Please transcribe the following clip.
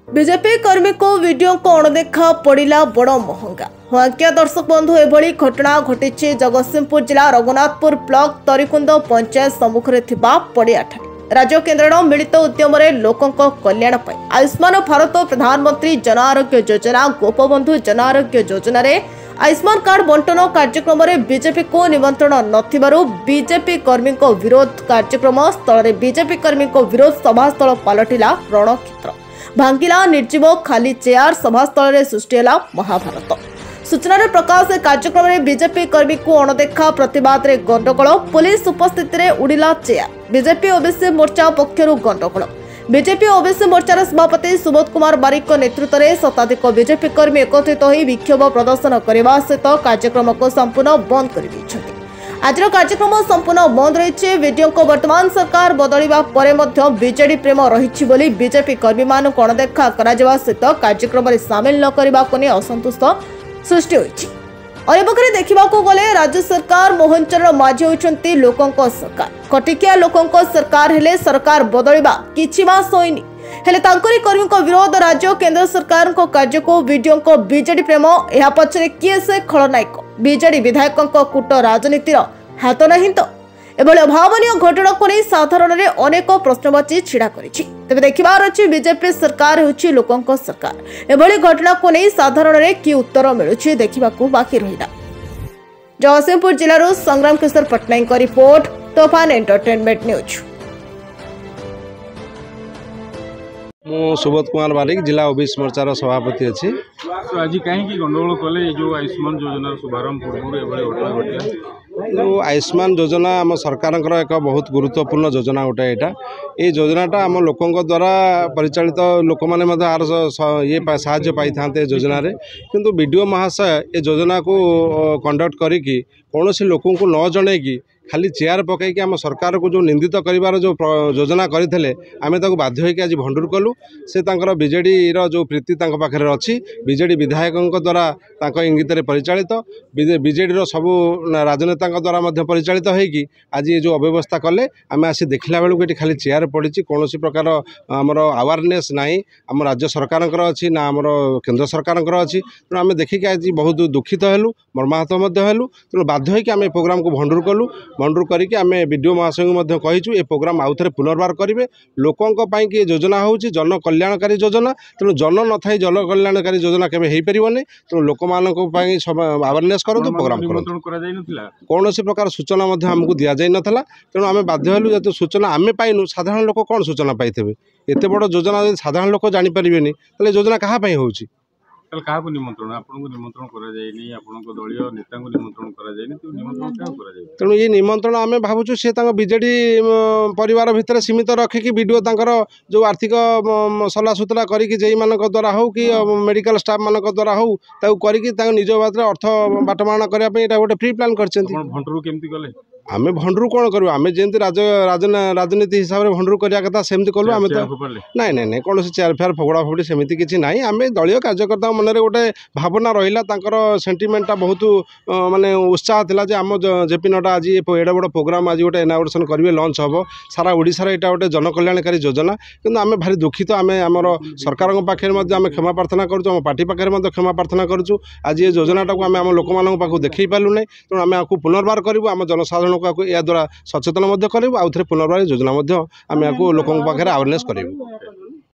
BJP कर्मी को video को अणदेखा पड़ा बड़ महंगा। आज्ञा दर्शक बंधु एभली घटना घटी जगतसिंहपुर जिला रघुनाथपुर ब्लॉक तरीकुंद पंचायत सम्मुखें पड़ियाठारे राज्य केन्द्र मिलित उद्यम लोकों कल्याण आयुष्मान भारत प्रधानमंत्री जन आरोग्य योजना गोपबंधु जन आरोग्य योजना आयुष्मान कार्ड बंटन कार्यक्रम में बीजेपी को निमंत्रण नथिबारु बीजेपी कर्मी विरोध कार्यक्रम स्थल बीजेपी कर्मी विरोध सभास्थल पलटिला रणक्षेत्र भांगिला निर्जीव खाली चेयर सभास्थल सृष्टि महाभारत। सूचना प्रकाश कार्यक्रम में बीजेपी कर्मी को अणदेखा प्रतिवाद रे गंडगोल पुलिस उपस्थित रे उड़िला चेयर बीजेपी ओबीसी मोर्चा पक्षर गंडगोल बीजेपी ओबीसी मोर्चार सभापति सुबोध कुमार बारिक नेतृत्व में शताधिक बीजेपी कर्मी एकत्रित हो विक्षोभ प्रदर्शन करने सहित कार्यक्रम को संपूर्ण बंद कर आज कार्यक्रम संपूर्ण बंद रही वीडियो को वर्तमान सरकार बदलवा बीजेडी प्रेम रही बीजेपी कर्मी मान अणदेखा सहित कार्यक्रम में सामिल न करने असंतुष्ट सृष्टि होती। अनेपक्षे देखा गले राज्य सरकार मोहन चरण माझी होती लोकों सरकार कटिकिया लोकों सरकार हेले सरकार बदलवा किछि मास होइनी हेले तांकरी कर्मी विरोध राज्य केंद्र सरकार कार्य को वीडियो को बीजेडी प्रेम यह पछरे किए से खलनायक बीजेडी विधायकों कूट राजनीतिर हाथ नहीं तो एभली अभावनीय घटना को नहीं साधारण में अनेक प्रश्नवाची छिड़ा करिछि। तेबे देखिबार अछि बीजेपी सरकार होछि लोकों सरकार एभली घटना को नहीं साधारण में कि उत्तर मिलुछि देखिबाकू बाकी रहिला। जगतसिंहपुर जिलारो संग्राम किशोर पटनायक रिपोर्ट तोफान एंटरटेनमेंट न्यूज। मु सुबोध कुमार बारिक जिला ओबीसी मोर्चार सभापति अच्छी। तो आज कहीं गंडगोल कले जो आयुष्मान योजना शुभारंभ पूर्व जो आयुष्मान योजना आम सरकार एक बहुत गुरुत्वपूर्ण योजना गोटे यहाँ ये योजनाटा आम लोकों द्वारा परिचालित लोक मैंने आर ये साहाय्य पाई था योजना किंतु बीडीओ महाशय ये योजना को कंडक्ट करी कौन लोकों को न जन की खाली चेयर पकईकि आम सरकार को जो निंदित कर जो योजना करते आम बाध्य होकर आज भंडूर कलु से बीजेडी जो प्रीति पाखे अच्छी बीजेडी विधायकों द्वारा इंगित परिचालित बीजेडी सबू राजनेता द्वारा परिचालित होगी आज ये जो अव्यवस्था कले आम आसी देखला बेलू ये खाली चेयर पड़ी कौन प्रकार आमर अवेयरनेस नाई आम राज्य सरकार अच्छी ना आम केन्द्र सरकार अच्छी तेणु आम देखिक आज बहुत दुखित हेलु मर्माहत हेलु तेणु बाध्य होकर आम प्रोग्राम को भंडूर कलु भंडूर करके आम बीडीओ महाशय को कहीचु ये प्रोग्राम आउ थे पुनर्बार करेंगे लोकों कि योजना हूँ जन कल्याणकारी योजना तेणु जन न था जन कल्याणकारी योजना केवे हो पारे तेणु लोक अवेयरनेस करूँ प्रोग्राम करूँ कौन प्रकार सूचना आमको दि जाई नथला तेणु आम बाध्य हेलु जेतु सूचना आम पाइनु साधारण लोक कौन सूचना पाइबे एत बड़ योजना साधारण लोक जानीपारे तो योजना क्या होची क्या निमंत्रण आपको निमंत्रण दलीय नेता निमंत्रण तेणु ये निमंत्रण आम भावुँ सी बीजेडी परिवार भितर सीमित रखिकी वीडियो जो आर्थिक सलाह सुतला करी द्वारा हो कि मेडिकल स्टाफ मान द्वारा हो करके निज बात अर्थ बाटमारण करने गोटे फ्री प्लान कर आम भंडूर कौन करूँ आम जमी राजनीति हिसाब से भंडूर करवा कथा सेमती कलु आम तो नाई नाई नाई कौन चेयर फेयर फोड़ा फोड़ी सेमती किसी ना आम दलीय कार्यकर्ता मन में गोटे भावना रहा सेंटिमेंटा बहुत माने उत्साह था आम जेपी नड्डा आज एडे बड़ प्रोग्राम आज गोटे इनागुरेसन करेंगे लंच हम सारा ओडिशा यहाँ गोटे जनकल्याणकारी योजना किंतु आम भारी दुखित आम आमर सरकार पाखे आम क्षमा प्रार्थना करूँ पार्टी पाखे क्षमा प्रार्थना करूँ आज ये योजनाटा को आम लोक पाखु देखी पार्लु ना तेणु आम आपको पुनर्बार करूँ आम जनसाधारण या द्वारा सचेतन करूँ आउ थे पुनर्बार योजना आम लोक पाखे अवेयरनेस करूँ।